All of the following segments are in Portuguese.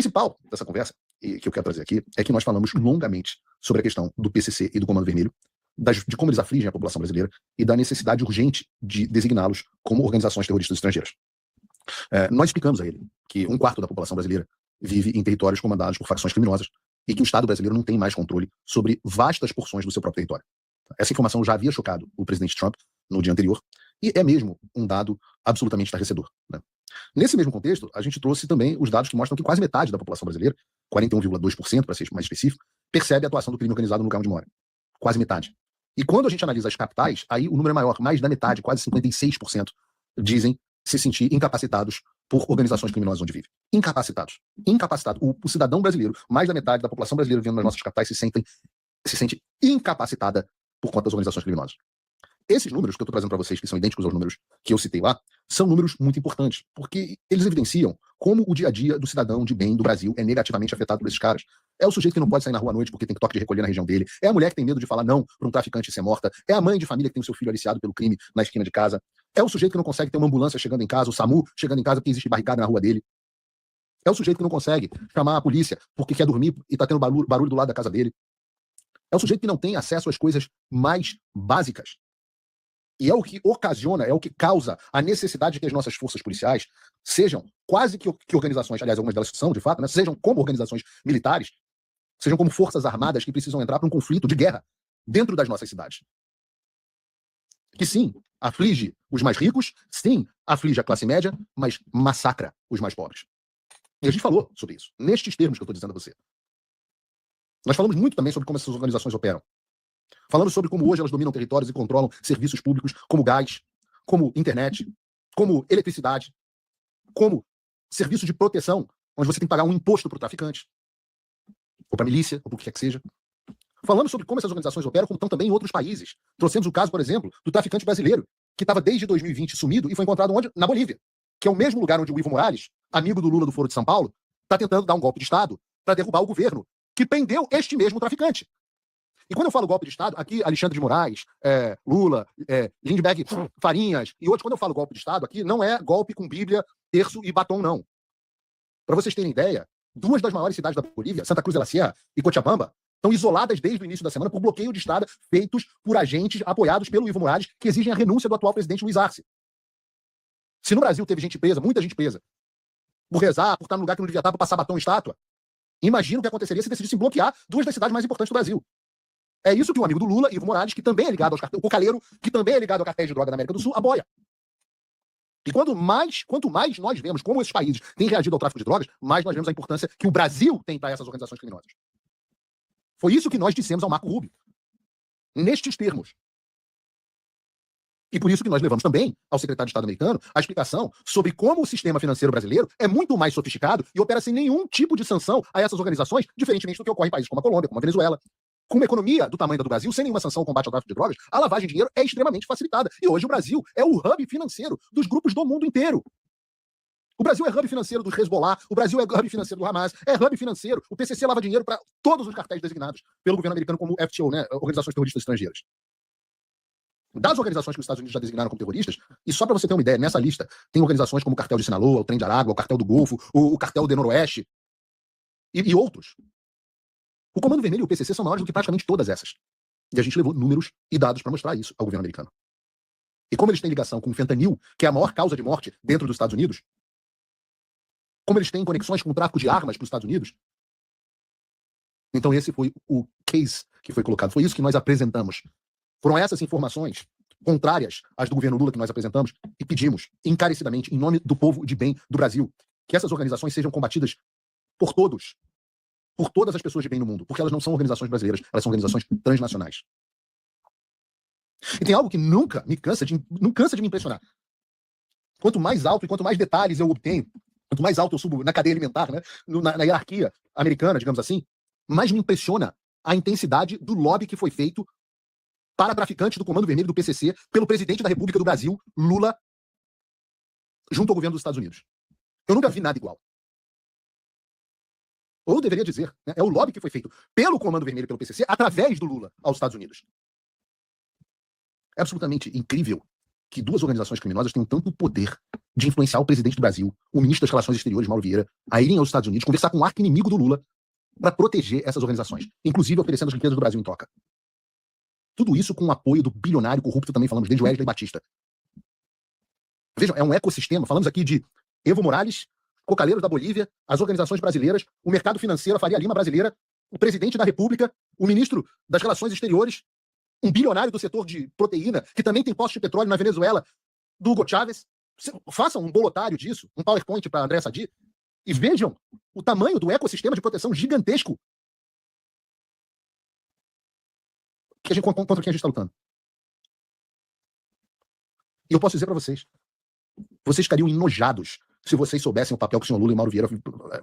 principal dessa conversa, e que eu quero trazer aqui, é que nós falamos longamente sobre a questão do PCC e do Comando Vermelho, de como eles afligem a população brasileira e da necessidade urgente de designá-los como organizações terroristas estrangeiras. Nós explicamos a ele que 1/4 da população brasileira vive em territórios comandados por facções criminosas e que o Estado brasileiro não tem mais controle sobre vastas porções do seu próprio território. Essa informação já havia chocado o presidente Trump no dia anterior e é mesmo um dado absolutamente estarrecedor, né? Nesse mesmo contexto, a gente trouxe também os dados que mostram que quase metade da população brasileira, 41,2% para ser mais específico, percebe a atuação do crime organizado no lugar onde mora. Quase metade. E quando a gente analisa as capitais, aí o número é maior, mais da metade, quase 56%, dizem se sentir incapacitados por organizações criminosas onde vive. Incapacitados. Incapacitado. O cidadão brasileiro, mais da metade da população brasileira vivendo nas nossas capitais, se sente incapacitada por conta das organizações criminosas. Esses números que eu estou trazendo para vocês, que são idênticos aos números que eu citei lá, são números muito importantes, porque eles evidenciam como o dia a dia do cidadão de bem do Brasil é negativamente afetado por esses caras. É o sujeito que não pode sair na rua à noite porque tem toque de recolher na região dele. É a mulher que tem medo de falar não para um traficante ser morta. É a mãe de família que tem o seu filho aliciado pelo crime na esquina de casa. É o sujeito que não consegue ter uma ambulância chegando em casa, o SAMU chegando em casa porque existe barricada na rua dele. É o sujeito que não consegue chamar a polícia porque quer dormir e está tendo barulho do lado da casa dele. É o sujeito que não tem acesso às coisas mais básicas. E é o que ocasiona, é o que causa a necessidade de que as nossas forças policiais sejam quase que organizações, aliás, algumas delas são de fato, né, sejam como organizações militares, sejam como forças armadas que precisam entrar para um conflito de guerra dentro das nossas cidades. Que sim, aflige os mais ricos, sim, aflige a classe média, mas massacra os mais pobres. E a gente falou sobre isso, nestes termos que eu estou dizendo a você. Nós falamos muito também sobre como essas organizações operam. Falando sobre como hoje elas dominam territórios e controlam serviços públicos como gás, como internet, como eletricidade, como serviço de proteção, onde você tem que pagar um imposto para o traficante, ou para a milícia, ou para o que quer que seja. Falando sobre como essas organizações operam, como estão também em outros países. Trouxemos o caso, por exemplo, do traficante brasileiro, que estava desde 2020 sumido e foi encontrado onde? Na Bolívia, que é o mesmo lugar onde o Evo Morales, amigo do Lula do Foro de São Paulo, está tentando dar um golpe de Estado para derrubar o governo, que prendeu este mesmo traficante. E quando eu falo golpe de Estado, aqui Alexandre de Moraes, Lula, Lindbergh Farinhas e outros, quando eu falo golpe de Estado, aqui não é golpe com Bíblia, terço e batom, não. Para vocês terem ideia, 2 das maiores cidades da Bolívia, Santa Cruz de la Sierra e Cochabamba, estão isoladas desde o início da semana por bloqueio de estrada feitos por agentes apoiados pelo Evo Morales, que exigem a renúncia do atual presidente Luiz Arce. Se no Brasil teve gente presa, muita gente presa, por rezar, por estar no lugar que não devia estar, por passar batom e estátua, imagina o que aconteceria se decidissem bloquear 2 das cidades mais importantes do Brasil. É isso que um amigo do Lula, Evo Morales, que também é ligado aos cartéis, o Cocaleiro, que também é ligado ao cartéis de droga da América do Sul, apoia. E quanto mais nós vemos como esses países têm reagido ao tráfico de drogas, mais nós vemos a importância que o Brasil tem para essas organizações criminosas. Foi isso que nós dissemos ao Marco Rubio. Nestes termos. E por isso que nós levamos também ao secretário de Estado americano a explicação sobre como o sistema financeiro brasileiro é muito mais sofisticado e opera sem nenhum tipo de sanção a essas organizações, diferentemente do que ocorre em países como a Colômbia, como a Venezuela. Com uma economia do tamanho da do Brasil, sem nenhuma sanção ao combate ao tráfico de drogas, a lavagem de dinheiro é extremamente facilitada. E hoje o Brasil é o hub financeiro dos grupos do mundo inteiro. O Brasil é hub financeiro do Hezbollah, o Brasil é hub financeiro do Hamas, é hub financeiro, o PCC lava dinheiro para todos os cartéis designados pelo governo americano como FTO, né, Organizações Terroristas Estrangeiras. Das organizações que os Estados Unidos já designaram como terroristas, e só para você ter uma ideia, nessa lista tem organizações como o Cartel de Sinaloa, o Trem de Aragua, o Cartel do Golfo, o Cartel do Noroeste e outros. O Comando Vermelho e o PCC são maiores do que praticamente todas essas. E a gente levou números e dados para mostrar isso ao governo americano. E como eles têm ligação com o fentanil, que é a maior causa de morte dentro dos Estados Unidos, como eles têm conexões com o tráfico de armas para os Estados Unidos, então esse foi o case que foi colocado. Foi isso que nós apresentamos. Foram essas informações contrárias às do governo Lula que nós apresentamos e pedimos encarecidamente, em nome do povo de bem do Brasil, que essas organizações sejam combatidas por todos. Por todas as pessoas de bem no mundo, porque elas não são organizações brasileiras, elas são organizações transnacionais. E tem algo que não cansa de me impressionar. Quanto mais alto e quanto mais detalhes eu obtenho, quanto mais alto eu subo na cadeia alimentar, né, na hierarquia americana, digamos assim, mais me impressiona a intensidade do lobby que foi feito para traficantes do Comando Vermelho do PCC pelo presidente da República do Brasil, Lula, junto ao governo dos Estados Unidos. Eu nunca vi nada igual. Ou eu deveria dizer, né, é o lobby que foi feito pelo Comando Vermelho e pelo PCC através do Lula aos Estados Unidos. É absolutamente incrível que duas organizações criminosas tenham tanto poder de influenciar o presidente do Brasil, o ministro das Relações Exteriores, Mauro Vieira, a irem aos Estados Unidos, conversar com o arqui-inimigo do Lula para proteger essas organizações, inclusive oferecendo as riquezas do Brasil em troca. Tudo isso com o apoio do bilionário corrupto, também falamos desde Wesley Batista. Vejam, é um ecossistema. Falamos aqui de Evo Morales, Cocaleiros da Bolívia, as organizações brasileiras, o mercado financeiro, a Faria Lima brasileira, o presidente da República, o ministro das Relações Exteriores, um bilionário do setor de proteína, que também tem postos de petróleo na Venezuela, do Hugo Chávez. Façam um bolotário disso, um PowerPoint para André Sadi, e vejam o tamanho do ecossistema de proteção gigantesco contra quem a gente está lutando. E eu posso dizer para vocês ficariam enojados se vocês soubessem o papel que o senhor Lula e Mauro Vieira,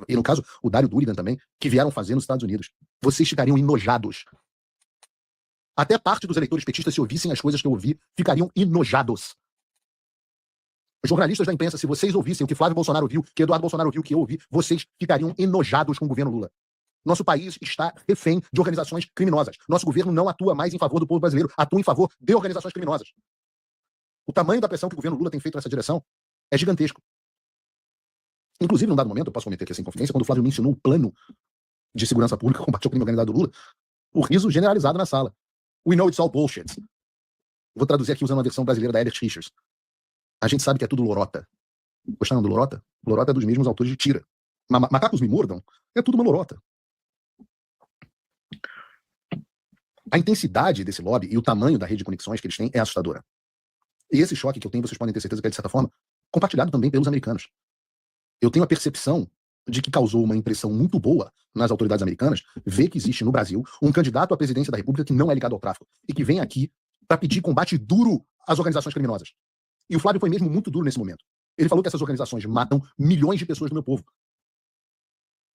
e no caso o Dário Durigan também, que vieram fazer nos Estados Unidos. Vocês ficariam enojados. Até parte dos eleitores petistas, se ouvissem as coisas que eu ouvi, ficariam enojados. Os jornalistas da imprensa, se vocês ouvissem o que Flávio Bolsonaro viu, que Eduardo Bolsonaro viu, que eu ouvi, vocês ficariam enojados com o governo Lula. Nosso país está refém de organizações criminosas. Nosso governo não atua mais em favor do povo brasileiro, atua em favor de organizações criminosas. O tamanho da pressão que o governo Lula tem feito nessa direção é gigantesco. Inclusive, num dado momento, eu posso cometer aqui essa inconfidência, quando o Flávio mencionou o plano de segurança pública combate ao crime organizado do Lula, o riso generalizado na sala. We know it's all bullshit. Vou traduzir aqui usando uma versão brasileira da Elliot Richards. A gente sabe que é tudo lorota. Gostaram do lorota? Lorota é dos mesmos autores de Tira. Macacos me mordam é tudo uma lorota. A intensidade desse lobby e o tamanho da rede de conexões que eles têm é assustadora. E esse choque que eu tenho, vocês podem ter certeza que é, de certa forma, compartilhado também pelos americanos. Eu tenho a percepção de que causou uma impressão muito boa nas autoridades americanas ver que existe no Brasil um candidato à presidência da República que não é ligado ao tráfico e que vem aqui para pedir combate duro às organizações criminosas. E o Flávio foi mesmo muito duro nesse momento. Ele falou que essas organizações matam milhões de pessoas do meu povo.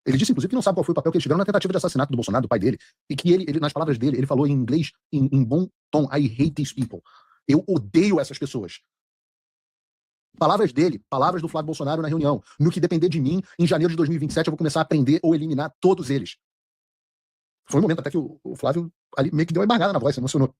Ele disse, inclusive, que não sabe qual foi o papel que eles tiveram na tentativa de assassinato do Bolsonaro, do pai dele, e que ele nas palavras dele, ele falou em inglês, em bom tom, I hate these people. Eu odeio essas pessoas. Palavras dele, palavras do Flávio Bolsonaro na reunião. No que depender de mim, em janeiro de 2027 eu vou começar a prender ou eliminar todos eles. Foi um momento até que o Flávio ali meio que deu uma embargada na voz, se emocionou.